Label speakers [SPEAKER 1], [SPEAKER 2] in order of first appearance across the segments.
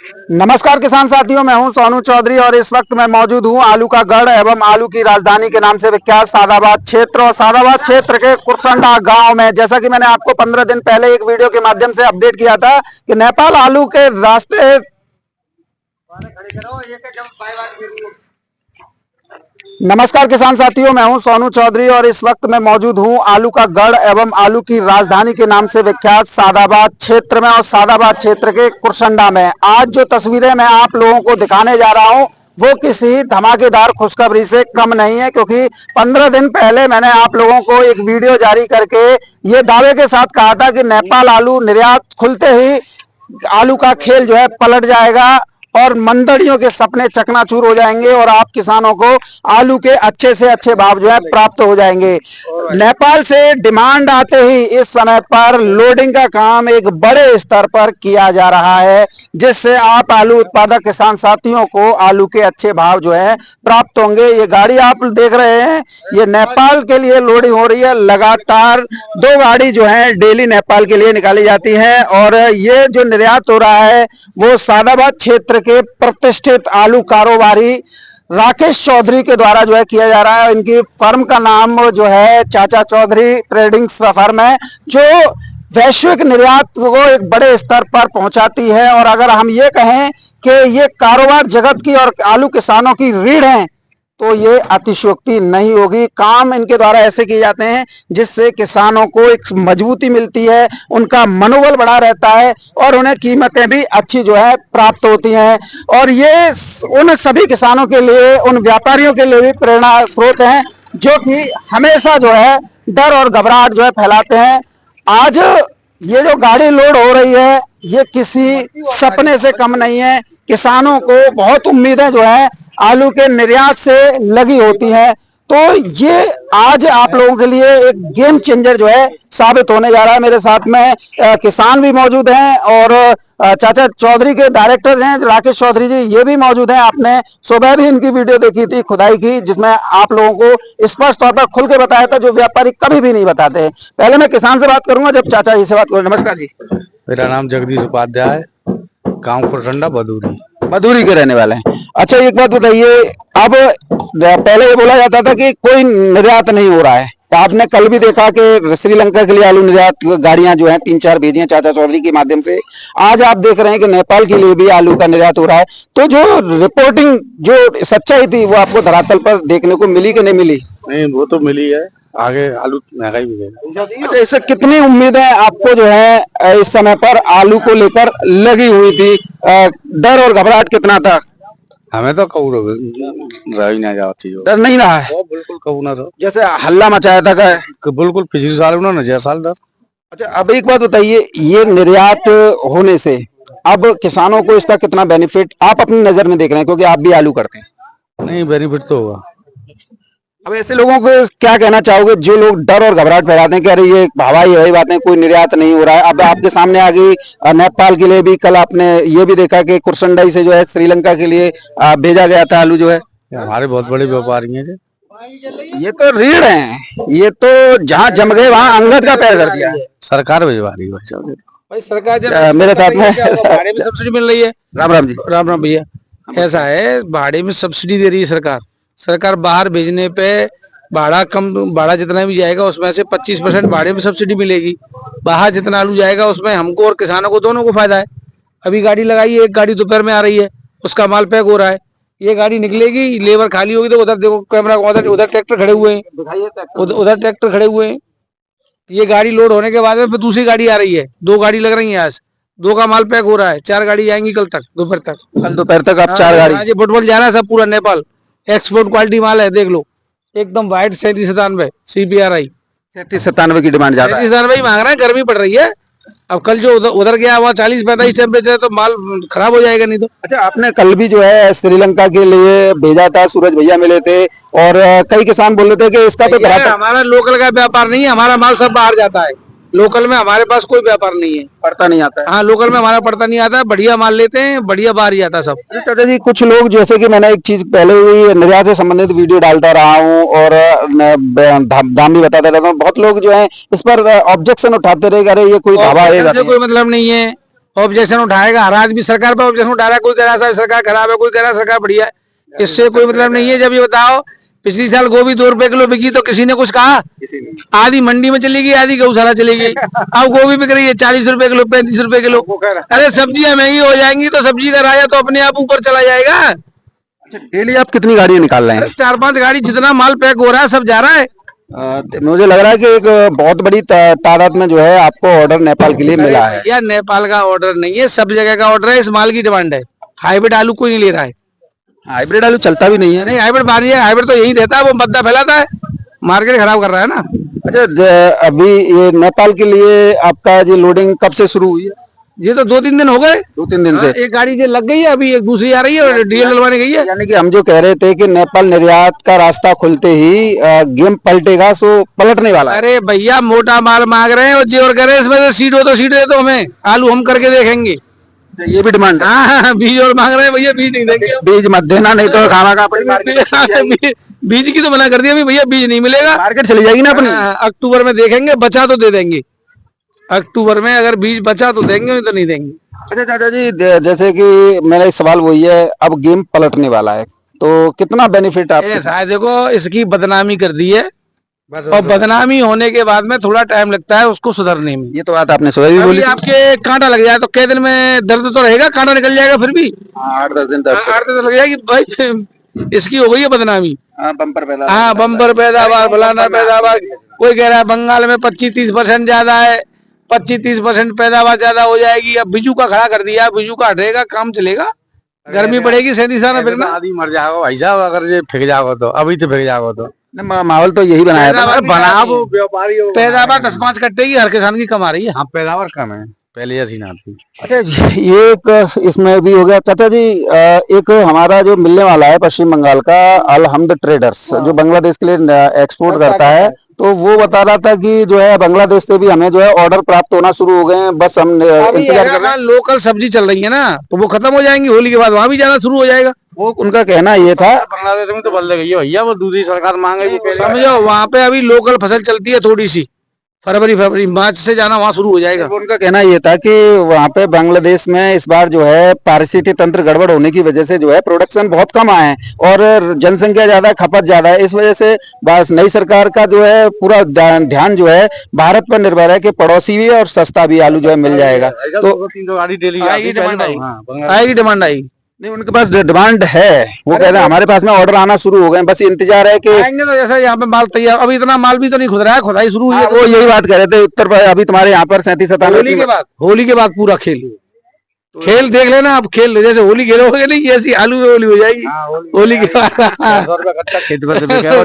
[SPEAKER 1] नमस्कार किसान साथियों, मैं हूं सोनू चौधरी और इस वक्त मैं मौजूद हूं आलू का गढ़ एवं आलू की राजधानी के नाम से विख्यात सादाबाद क्षेत्र और सादाबाद क्षेत्र के कुरसंडा गांव में। जैसा कि मैंने आपको 15 दिन पहले एक वीडियो के माध्यम से अपडेट किया था कि नेपाल आलू के रास्ते। नमस्कार किसान साथियों, मैं हूं सोनू चौधरी और इस वक्त मैं मौजूद हूं आलू का गढ़ एवं आलू की राजधानी के नाम से विख्यात सादाबाद क्षेत्र में और सादाबाद क्षेत्र के कुरसंडा में। आज जो तस्वीरें मैं आप लोगों को दिखाने जा रहा हूं वो किसी धमाकेदार खुशखबरी से कम नहीं है, क्योंकि 15 दिन पहले मैंने आप लोगों को एक वीडियो जारी करके ये दावे के साथ कहा था कि नेपाल आलू निर्यात खुलते ही आलू का खेल जो है पलट जाएगा और मंदड़ियों के सपने चकनाचूर हो जाएंगे और आप किसानों को आलू के अच्छे से अच्छे भाव जो है प्राप्त हो जाएंगे। नेपाल से डिमांड आते ही इस समय पर लोडिंग का काम एक बड़े स्तर पर किया जा रहा है, जिससे आप आलू उत्पादक किसान साथियों को आलू के अच्छे भाव जो है प्राप्त होंगे। ये गाड़ी आप देख रहे हैं, ये नेपाल के लिए लोडिंग हो रही है। लगातार 2 गाड़ी जो है डेली नेपाल के लिए निकाली जाती है और ये जो निर्यात हो रहा है वो सादाबाद क्षेत्र के प्रतिष्ठित आलू कारोबारी राकेश चौधरी के द्वारा जो है किया जा रहा है। इनकी फर्म का नाम जो है चाचा चौधरी ट्रेडिंग फर्म है, जो वैश्विक निर्यात को एक बड़े स्तर पर पहुंचाती है। और अगर हम ये कहें कि ये कारोबार जगत की और आलू किसानों की रीढ़ है तो ये अतिशयोक्ति नहीं होगी। काम इनके द्वारा ऐसे किए जाते हैं जिससे किसानों को एक मजबूती मिलती है, उनका मनोबल बढ़ा रहता है और उन्हें कीमतें भी अच्छी जो है प्राप्त होती हैं। और ये उन सभी किसानों के लिए, उन व्यापारियों के लिए भी प्रेरणा स्रोत हैं जो कि हमेशा जो है डर और घबराहट जो है फैलाते हैं। आज ये जो गाड़ी लोड हो रही है ये किसी सपने से कम नहीं है। किसानों को बहुत उम्मीदें जो है आलू के निर्यात से लगी होती है, तो ये आज आप लोगों के लिए एक गेम चेंजर जो है साबित होने जा रहा है। मेरे साथ में किसान भी मौजूद हैं और चाचा चौधरी के डायरेक्टर हैं राकेश चौधरी जी, ये भी मौजूद हैं। आपने सुबह भी इनकी वीडियो देखी थी खुदाई की, जिसमें आप लोगों को स्पष्ट तौर पर खुल के बताया था जो व्यापारी कभी भी नहीं बताते। पहले मैं किसान से बात करूंगा जब चाचा जी से बात करूंगा। नमस्कार जी।
[SPEAKER 2] मेरा नाम जगदीश उपाध्याय, गांव कुरसंडा बदूरी
[SPEAKER 1] मधुरी के रहने वाले हैं। अच्छा, एक बात बताइए, अब पहले ये बोला जाता था कि कोई निर्यात नहीं हो रहा है, तो आपने कल भी देखा कि श्रीलंका के लिए आलू निर्यात गाड़ियां जो हैं 3-4 भेजी हैं चाचा चौधरी के माध्यम से। आज आप देख रहे हैं कि नेपाल के लिए भी आलू का निर्यात हो रहा है। तो जो रिपोर्टिंग, जो सच्चाई थी वो आपको धरातल पर देखने को मिली कि नहीं मिली?
[SPEAKER 2] नहीं, वो तो मिली है। आगे आलू महंगा ही मिलेगा।
[SPEAKER 1] अच्छा, इससे कितनी उम्मीदें आपको जो है इस समय पर आलू को लेकर लगी हुई थी? डर और घबराहट कितना था?
[SPEAKER 2] हमें तो कहू रही नहीं जाती,
[SPEAKER 1] डर नहीं रहा है?
[SPEAKER 2] बिल्कुल कहू ना रहो।
[SPEAKER 1] जैसे हल्ला मचाया था का?
[SPEAKER 2] बिल्कुल पिछले साल उन्होंने जय साल डर।
[SPEAKER 1] अच्छा, अब एक बात बताइए, ये निर्यात होने से अब किसानों को इसका कितना बेनिफिट आप अपनी नजर में देख रहे हैं, क्योंकि आप भी आलू करते हैं?
[SPEAKER 2] नहीं, बेनिफिट तो होगा।
[SPEAKER 1] अब ऐसे लोगों को क्या कहना चाहोगे जो लोग डर और घबराहट फैलाते हैं कि अरे ये हवाई यही बातें, कोई निर्यात नहीं हो रहा है? अब आपके सामने आ गई नेपाल के लिए भी, कल आपने ये भी देखा कि कुरसंडाई से जो है श्रीलंका के लिए भेजा गया था आलू जो है।
[SPEAKER 2] हमारे बहुत बड़े व्यापारी हैं।
[SPEAKER 1] ये तो रीढ़ है, ये तो जहाँ जम गए वहाँ अंगद का पैर कर दिया।
[SPEAKER 2] सरकार भिजवा रही है
[SPEAKER 3] भाई, सरकार
[SPEAKER 1] मेरे साथ में
[SPEAKER 3] भाड़े में सब्सिडी मिल रही है।
[SPEAKER 1] राम राम जी।
[SPEAKER 3] राम राम भैया। ऐसा है, भाड़े में सब्सिडी दे रही है सरकार बाहर भेजने पे भाड़ा कम, भाड़ा जितना भी जाएगा उसमें से 25% भाड़े में सब्सिडी मिलेगी। बाहर जितना आलू जाएगा उसमें हमको और किसानों को दोनों को फायदा है। अभी गाड़ी लगाई है, एक गाड़ी दोपहर में आ रही है, उसका माल पैक हो रहा है। ये गाड़ी निकलेगी, लेबर खाली होगी तो उधर देखो कैमरा, उधर ट्रैक्टर खड़े हुए हैं, उधर ट्रैक्टर खड़े हुए हैं। ये गाड़ी लोड होने के बाद में दूसरी गाड़ी आ रही है, 2 गाड़ी लग रही है। आज 2 का माल पैक हो रहा है, 4 गाड़ी आएंगी कल तक, दोपहर तक।
[SPEAKER 1] कल दोपहर तक आप 4 गाड़ी?
[SPEAKER 3] ये फुटबॉल जा रहा है सब, पूरा नेपाल एक्सपोर्ट क्वालिटी माल है, देख लो एकदम वाइट। 37-97 CPRI
[SPEAKER 1] 37-97 की डिमांड ज्यादा है।
[SPEAKER 3] 37 मांग रहा है, गर्मी पड़ रही है। अब कल जो उधर गया वहाँ 40-45 टेम्परेचर, तो माल खराब हो जाएगा नहीं तो।
[SPEAKER 1] अच्छा, आपने कल भी जो है श्रीलंका के लिए भेजा था, सूरज भैया मिले थे और कई किसान बोल रहे थे कि इसका तो
[SPEAKER 3] हमारा लोकल का व्यापार नहीं है, हमारा माल सब बाहर जाता है। लोकल में हमारे पास कोई व्यापार नहीं है,
[SPEAKER 1] पड़ता नहीं आता है।
[SPEAKER 3] हाँ, लोकल में हमारा पड़ता नहीं आता है, बढ़िया माल लेते हैं, बढ़िया बाहर ही आता है सब।
[SPEAKER 1] चाचा जी, कुछ लोग, जैसे कि मैंने एक चीज पहले हुई निर्यात से संबंधित वीडियो डालता रहा हूँ और दाम भी बताता रहता हूँ, बहुत लोग जो है इस पर ऑब्जेक्शन उठाते रहे, अरे ये कोई धावा है,
[SPEAKER 3] कोई मतलब नहीं है। ऑब्जेक्शन उठाएगा, हर आदमी सरकार पर ऑब्जेक्शन उठा रहा है, कोई कह रहा है सरकार खराब है, कोई कह रहा है सरकार बढ़िया है। इससे कोई मतलब नहीं है। जब ये बताओ पिछली साल गोभी 2 रुपए किलो बिकी तो किसी ने कुछ कहा? आधी मंडी में चली गई, आधी गौशाला चली गई। अब गोभी बिक रही है 40 रुपए किलो, 35 रुपए किलो। अरे सब्जियां महंगी हो जाएंगी तो सब्जी का राजा तो अपने आप ऊपर चला जाएगा।
[SPEAKER 1] डेली आप कितनी गाड़ियां निकाल रहे हैं?
[SPEAKER 3] 4-5 गाड़ी, जितना माल पैक हो रहा है सब जा रहा है।
[SPEAKER 1] मुझे लग रहा है कि एक बहुत बड़ी तादाद में जो है आपको ऑर्डर नेपाल के लिए मिला है।
[SPEAKER 3] या नेपाल का ऑर्डर नहीं है, सब जगह का ऑर्डर है। इस माल की डिमांड है। हाइब्रिड आलू कोई नहीं ले रहा है।
[SPEAKER 1] हाइब्रिड आलू चलता भी नहीं है।
[SPEAKER 3] नहीं, हाइब्रिड बारी है, हाइब्रिड तो यही रहता है, वो मद्दा फैलाता है, मार्केट खराब कर रहा है ना।
[SPEAKER 1] अच्छा, अभी ये नेपाल के लिए आपका ये लोडिंग कब से शुरू हुई है?
[SPEAKER 3] ये तो 2-3 दिन हो गए।
[SPEAKER 1] 2-3 दिन से
[SPEAKER 3] एक गाड़ी जो लग गई है, अभी एक दूसरी आ रही है और डीजल डलवाने गई है।
[SPEAKER 1] यानी कि हम जो कह रहे थे कि नेपाल निर्यात का रास्ता खुलते ही गेम पलटेगा, सो पलटने वाला है।
[SPEAKER 3] अरे भैया, मोटा माल मांग रहे हैं और जोर करे इसमें से सीट हो तो सीट दे दो हमें, आलू हम करके देखेंगे।
[SPEAKER 1] ये भी डिमांड है।
[SPEAKER 3] हाँ, बीज और मांग रहे हैं भैया, बीज नहीं देंगे।
[SPEAKER 1] बीज मत देना, नहीं तो खाना का अपनी
[SPEAKER 3] बीज की तो मना कर दिया भैया, बीज नहीं मिलेगा।
[SPEAKER 1] मार्केट चली जाएगी ना अपनी।
[SPEAKER 3] अक्टूबर में देखेंगे, बचा तो दे देंगे। अक्टूबर में अगर बीज बचा तो देंगे, नहीं तो नहीं देंगे।
[SPEAKER 1] अच्छा चाचा जी, जैसे कि मेरा एक सवाल वही है, अब गेम पलटने वाला है तो कितना बेनिफिट आप?
[SPEAKER 3] ऐसा है, देखो इसकी बदनामी कर दी है और बदनामी होने के बाद में थोड़ा टाइम लगता है उसको सुधरने में।
[SPEAKER 1] ये तो बात आपने सुबह भी बोली।
[SPEAKER 3] आपके कांटा लग जाए तो कई दिन में दर्द तो रहेगा, कांटा निकल जाएगा फिर भी।
[SPEAKER 1] 8-10 दिन तक
[SPEAKER 3] 8-10 लग जाएगी भाई। इसकी हो गई है बदनामी।
[SPEAKER 1] बम्पर पैदा।
[SPEAKER 3] हाँ, बम्पर पैदावार, फलाना पैदावार। कोई कह रहा है बंगाल में 25-30% ज्यादा है, 25-30% पैदावार ज्यादा हो जाएगी। अब बीजू का खड़ा कर दिया, बीजू का हटेगा, काम चलेगा। गर्मी पड़ेगी, 37 फिर ना
[SPEAKER 2] आदमी मर जाएगा भाई साहब, अगर ये फेंक जाओगे तो, अभी तो फेंक जाओगे तो।
[SPEAKER 1] माहौल तो यही बनाया था।
[SPEAKER 2] बनाओ व्यापारी हो।
[SPEAKER 3] पैदावार 10-5 कट्टे की हर किसान की कमा रही है।
[SPEAKER 2] हाँ, पैदावार कम है, पहले ऐसी ना थी।
[SPEAKER 1] अच्छा, ये एक इसमें भी हो गया चाचा जी। एक हमारा जो मिलने वाला है पश्चिम बंगाल का अलहमद ट्रेडर्स, जो बांग्लादेश के लिए एक्सपोर्ट करता है, तो वो बता रहा था कि जो है बांग्लादेश से भी हमें जो है ऑर्डर प्राप्त होना शुरू हो गए हैं। बस हम इंतजार कर रहे हैं।
[SPEAKER 3] लोकल सब्जी चल रही है ना, तो वो खत्म हो जाएंगी, होली के बाद वहां भी जाना शुरू हो जाएगा।
[SPEAKER 1] वो उनका कहना ये था।
[SPEAKER 2] बांग्लादेश में तो बदल गई है भैया, वो दूसरी सरकार मांगेगी।
[SPEAKER 3] समझो, वहाँ पे अभी लोकल फसल चलती है थोड़ी सी, फरवरी मार्च से जाना वहाँ शुरू हो जाएगा।
[SPEAKER 1] उनका कहना ये था कि वहाँ पे बांग्लादेश में इस बार जो है पारिस्थितिक तंत्र गड़बड़ होने की वजह से जो है प्रोडक्शन बहुत कम आए हैं और जनसंख्या ज्यादा है, खपत ज्यादा है। इस वजह से बस नई सरकार का जो है पूरा ध्यान जो है भारत पर निर्भर है कि पड़ोसी भी और सस्ता भी आलू जो है मिल जाएगा। तो
[SPEAKER 2] 3 गाड़ी डेली
[SPEAKER 3] आएगी, डिमांड आएगी।
[SPEAKER 1] नहीं, उनके पास डिमांड है। वो कह रहे हैं हमारे पास में ऑर्डर आना शुरू हो गए, बस इंतजार है कि
[SPEAKER 3] आएंगे। तो जैसा यहाँ पे माल तैयार, अभी इतना माल भी तो नहीं खुद रहा है, खुदाई शुरू हुई है।
[SPEAKER 1] वो यही बात कह रहे थे उत्तर पर। अभी तुम्हारे यहाँ पर 37-97
[SPEAKER 3] होली के बाद पूरा खेल देख लेना आप। खेल जैसे होली खेलोगे नहीं, ऐसी आलू में होली हो जाएगी। होली के बाद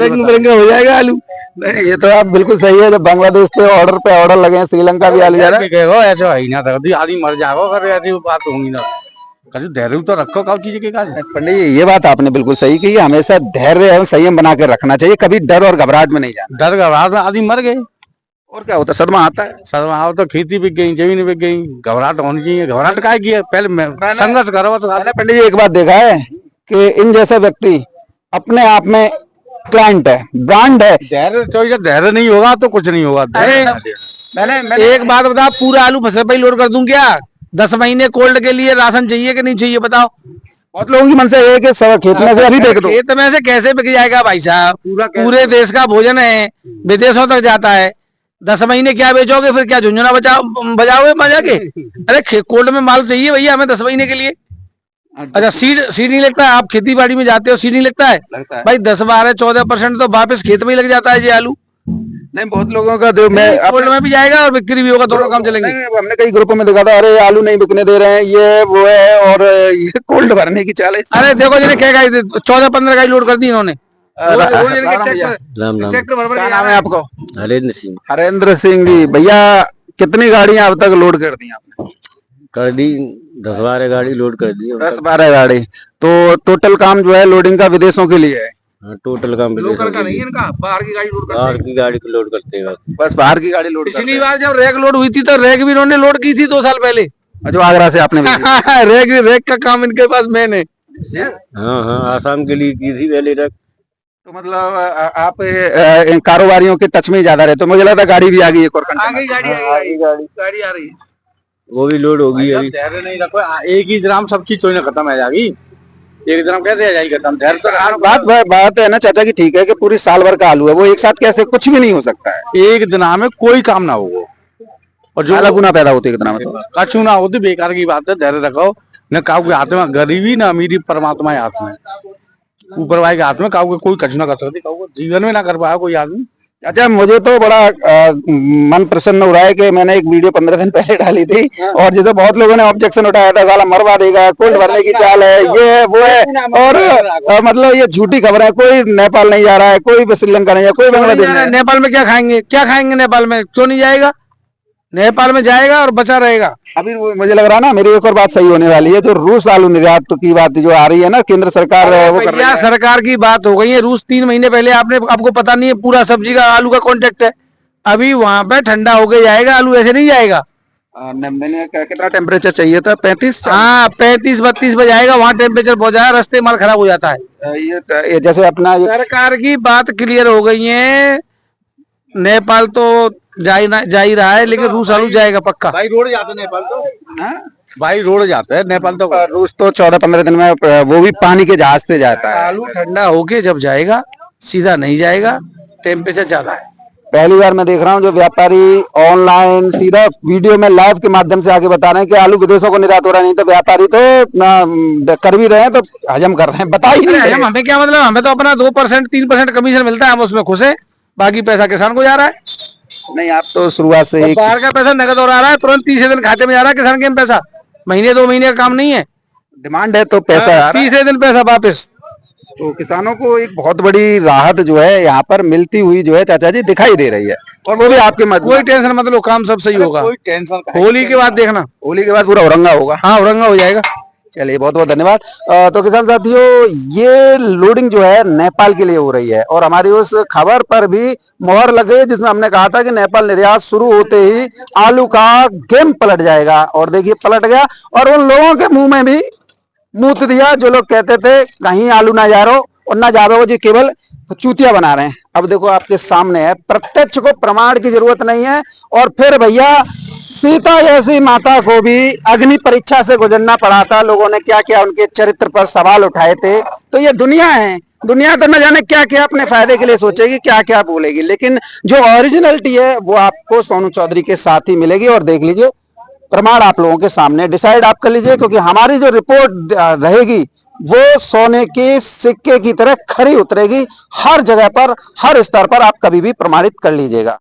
[SPEAKER 3] रंग बिरंगा हो जाएगा आलू।
[SPEAKER 1] नहीं, ये तो आप बिल्कुल सही है। जब बांग्लादेश पे ऑर्डर लगे हैं, श्रीलंका भी आलू जा रहा है।
[SPEAKER 2] ऐसा है ना, आदमी मर जाएगा अगर ऐसी बात होगी ना। कभी धैर्य तो रखो, कब चीज के काज।
[SPEAKER 1] पंडित जी, ये बात आपने बिल्कुल सही कही। हमेशा धैर्य और संयम बना के रखना चाहिए, कभी डर और घबराहट में नहीं जाना।
[SPEAKER 2] डर घबराहट में आदमी मर गए
[SPEAKER 1] और क्या होता है, सदमा आता है।
[SPEAKER 2] सदमा आओ तो खेती बिक गई, जमीन बिक गई। घबराहट होनी चाहिए। घबराहट काय की है, पहले संघर्ष करो। तो
[SPEAKER 1] पंडित जी, एक बात देखा है कि इन जैसे व्यक्ति अपने आप में क्लाइंट है, ब्रांड है।
[SPEAKER 2] धैर्य नहीं होगा तो कुछ नहीं होगा।
[SPEAKER 3] मैंने एक बात बता, पूरा आलू फसल पे लोड कर दूं क्या? 10 महीने कोल्ड के लिए राशन चाहिए कि नहीं चाहिए, बताओ।
[SPEAKER 1] बहुत लोगों की मन से है कि खेत में से अभी बेच दो।
[SPEAKER 3] खेत में से कैसे बिक जाएगा भाई साहब? पूरे देश का भोजन है, विदेशों तक जाता है। 10 महीने क्या बेचोगे फिर? क्या झुंझुना बजाओगे मजा के? अरे कोल्ड में माल चाहिए भैया हमें 10 महीने के लिए। अच्छा, सीड नहीं लगता है? आप खेती बाड़ी में जाते हो, सीड नहीं लगता है भाई? 10-12-14% तो वापस खेत में ही लग जाता है ये आलू।
[SPEAKER 1] नहीं, बहुत लोगों का जो मैं
[SPEAKER 3] कोल्ड में भी जाएगा और बिक्री भी होगा, दोनों काम चलेंगे।
[SPEAKER 1] हमने कई ग्रुपों में देखा था, अरे आलू नहीं बिकने दे रहे हैं, ये वो है, और ये कोल्ड भरने की चाल है।
[SPEAKER 3] अरे देखो, जिन्हें क्या 14-15 गाड़ी लोड कर दी इन्होंने।
[SPEAKER 1] क्या नाम है आपको?
[SPEAKER 4] हरेंद्र सिंह।
[SPEAKER 1] हरेंद्र सिंह जी, भैया कितनी गाड़ियां अब तक लोड कर दी आपने?
[SPEAKER 4] कर दी 10-12 गाड़ी लोड कर दी।
[SPEAKER 1] 10-12 गाड़ी। तो टोटल काम जो है लोडिंग का विदेशों के लिए है?
[SPEAKER 4] हाँ, टोटल काम
[SPEAKER 3] लोकल का नहीं है इनका, बाहर की गाड़ी लोड करते हैं।
[SPEAKER 4] बाहर की गाड़ी को लोड करते हैं
[SPEAKER 1] बस बाहर की गाड़ी लोड।
[SPEAKER 3] पिछली बार जब रैक लोड हुई थी तो रैक भी इन्होंने लोड की थी 2 साल पहले,
[SPEAKER 1] जो आगरा से आपने
[SPEAKER 3] रैक का काम इनके पास मेन है।
[SPEAKER 4] हाँ, आसाम के लिए की थी पहले रख।
[SPEAKER 1] तो मतलब आप कारोबारियों के टच में ही ज्यादा रहते हो। मुझे लगता है गाड़ी भी आ गई, एक और
[SPEAKER 3] गाड़ी आ रही है।
[SPEAKER 4] वो भी लोड होगी अभी।
[SPEAKER 2] धैर्य नहीं रखो, एक ही ग्राम सब चीज तो ही ना खत्म है जाएगी, एक ग्राम कैसे आ जाएगी खत्म? धैर्य से
[SPEAKER 1] बात है ना चाचा की, ठीक है कि पूरी साल भर का आलू है, वो एक साथ कैसे, कुछ भी नहीं हो सकता है।
[SPEAKER 2] एक दिन में कोई काम ना हो, और जो
[SPEAKER 1] अलग गुना पैदा होती है इतना में, तो
[SPEAKER 2] कछु ना होती, बेकार की बात है। धैर्य रखो, न काऊ के हाथ में गरीबी, ना अमीरी, परमात्मा के हाथ में, ऊपर वाले के हाथ में। काऊ के कोई कछु ना कर सकती, काऊ को जीवन में ना कर पाया कोई आदमी।
[SPEAKER 1] अच्छा, मुझे तो बड़ा मन प्रसन्न हो रहा है कि मैंने एक वीडियो 15 दिन पहले डाली थी, और जैसे बहुत लोगों ने ऑब्जेक्शन उठाया था, साला मरवा देगा, कोल्ड भरने की चाल है, ये है वो है, और मतलब ये झूठी खबर है। कोई नेपाल नहीं जा रहा है, कोई श्रीलंका नहीं जा, कोई बांग्लादेश नहीं।
[SPEAKER 3] नेपाल में क्या खाएंगे, क्या खाएंगे नेपाल में? क्यों नहीं जाएगा? नेपाल में जाएगा और बचा रहेगा।
[SPEAKER 1] अभी मुझे लग रहा है ना, मेरी एक और बात सही होने वाली है, जो रूस आलू निर्यात की बात जो आ रही है ना, केंद्र सरकार वो कर रही है।
[SPEAKER 3] सरकार की बात हो गई है। रूस 3 महीने पहले आपको पता नहीं है, पूरा सब्जी का आलू का कॉन्ट्रैक्ट है। अभी वहां पे ठंडा होके जाएगा आलू, ऐसे नहीं जाएगा।
[SPEAKER 1] मैंने कितना टेम्परेचर चाहिए था? 35?
[SPEAKER 3] हाँ, 35-32 पे जाएगा, वहाँ टेम्परेचर पहुंच जाएगा, रास्ते माल खराब हो जाता है।
[SPEAKER 1] ये जैसे अपना
[SPEAKER 3] सरकार की बात क्लियर हो गई है। नेपाल तो जा ही रहा है, लेकिन रूस आलू जाएगा पक्का।
[SPEAKER 2] भाई रोड जाते हैं नेपाल तो, भाई रोड जाते हैं नेपाल तो।
[SPEAKER 1] रूस तो 14-15 दिन में, वो भी पानी के जहाज से जाता है।
[SPEAKER 3] आलू ठंडा होके जब जाएगा, सीधा नहीं जाएगा, टेम्परेचर ज्यादा है।
[SPEAKER 1] पहली बार मैं देख रहा हूँ जो व्यापारी ऑनलाइन सीधा वीडियो में लाइव के माध्यम से आगे बता रहे हैं कि आलू विदेशों को निर्यात हो रहा है। नहीं तो व्यापारी तो कर भी रहे हैं, तो हजम कर रहे हैं, बता ही नहीं रहे।
[SPEAKER 3] हमें क्या मतलब, हमें तो अपना 2% 3% कमीशन मिलता है, हम उसमें खुश है। बाकी पैसा किसान को जा रहा है।
[SPEAKER 1] नहीं, आप तो शुरुआत से ही
[SPEAKER 3] बाहर का पैसा नगद और आ रहा है, तुरंत 30 दिन खाते में जा रहा है किसान के पैसा। महीने 2 महीने का काम नहीं है,
[SPEAKER 1] डिमांड है तो पैसा आ रहा है।
[SPEAKER 3] 30 दिन पैसा वापस।
[SPEAKER 1] तो किसानों को एक बहुत बड़ी राहत जो है यहाँ पर मिलती हुई जो है चाचा जी दिखाई दे रही है, और वो भी आपके मत।
[SPEAKER 3] कोई टेंशन मत लो, काम सब सही होगा।
[SPEAKER 2] कोई टेंशन,
[SPEAKER 3] होली के बाद देखना,
[SPEAKER 1] होली के बाद पूरा औरंगा होगा।
[SPEAKER 3] हाँ औरंगा हो जाएगा।
[SPEAKER 1] चलिए, बहुत बहुत धन्यवाद। तो किसान साथियों, ये लोडिंग जो है नेपाल के लिए हो रही है, और हमारी उस खबर पर भी मोहर लग गई जिसमें हमने कहा था कि नेपाल निर्यात शुरू होते ही आलू का गेम पलट जाएगा, और देखिए पलट गया। और उन लोगों के मुंह में भी मूत दिया जो लोग कहते थे कहीं आलू ना जा रहो और ना जा रहो, जी केवल चूतिया बना रहे हैं। अब देखो आपके सामने है, प्रत्यक्ष को प्रमाण की जरूरत नहीं है। और फिर भैया, सीता जैसी माता को भी अग्नि परीक्षा से गुजरना पड़ा था। लोगों ने क्या क्या उनके चरित्र पर सवाल उठाए थे। तो ये दुनिया है, दुनिया तो न जाने क्या क्या अपने फायदे के लिए सोचेगी, क्या क्या बोलेगी, लेकिन जो ओरिजिनलिटी है वो आपको सोनू चौधरी के साथ ही मिलेगी। और देख लीजिए, प्रमाण आप लोगों के सामने, डिसाइड आप कर लीजिए, क्योंकि हमारी जो रिपोर्ट रहेगी वो सोने के सिक्के की तरह खरी उतरेगी। हर जगह पर, हर स्तर पर आप कभी भी प्रमाणित कर लीजिएगा।